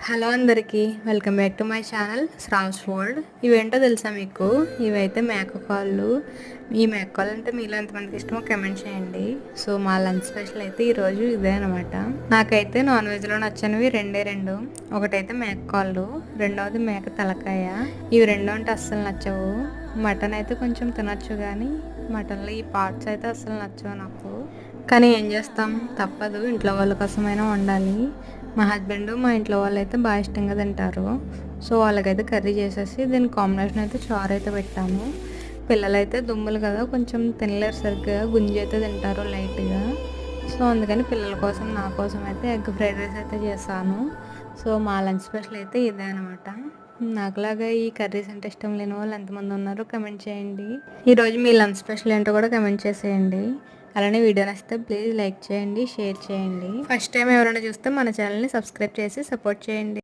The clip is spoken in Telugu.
హలో అందరికీ welcome back to my channel Sravs world. ఇవేంటో తెలుసా మీకు? ఇవైతే మేకకాళ్ళు. ఈ మేకకాళ్ళు అంటే మీలో ఎంతమందికి ఇష్టమో కమెంట్ చేయండి. సో మా లంచ్ స్పెషల్ అయితే ఈరోజు ఇదే అనమాట. నాకైతే నాన్ వెజ్లో నచ్చనివి రెండు. ఒకటైతే మేకకాళ్ళు, రెండవది మేక తలకాయ. ఇవి రెండు అంటే అస్సలు నచ్చవు. మటన్ అయితే కొంచెం తినచ్చు, కానీ మటన్లో ఈ పార్ట్స్ అయితే అస్సలు నచ్చవు నాకు. కానీ ఏం చేస్తాం, తప్పదు, ఇంట్లో వాళ్ళ కోసమైనా వండాలి. మా హస్బెండ్ మా ఇంట్లో వాళ్ళు అయితే బాగా ఇష్టంగా తింటారు. సో వాళ్ళకైతే కర్రీ చేసేసి దీని కాంబినేషన్ అయితే చారు అయితే పెట్టాము. పిల్లలైతే దుమ్ములు కదా, కొంచెం తినలేరు సరిగ్గా, గుంజి అయితే తింటారు లైట్గా. సో అందుకని పిల్లల కోసం నా కోసం అయితే ఎగ్ ఫ్రైడ్ రైస్ అయితే చేశాను. సో మా లంచ్ స్పెషల్ అయితే ఇదే అనమాట. నాకులాగా ఈ కర్రీస్ అంటే ఇష్టం లేని వాళ్ళు ఎంతమంది ఉన్నారో కమెంట్ చేయండి. ఈరోజు మీ లంచ్ స్పెషల్ ఏంటో కూడా కమెంట్ చేసేయండి. అలానే వీడియో నచ్చితే ప్లీజ్ లైక్ చేయండి, షేర్ చేయండి. ఫస్ట్ టైం ఎవరైనా చూస్తే మన ఛానల్ని సబ్స్క్రైబ్ చేసి సపోర్ట్ చేయండి.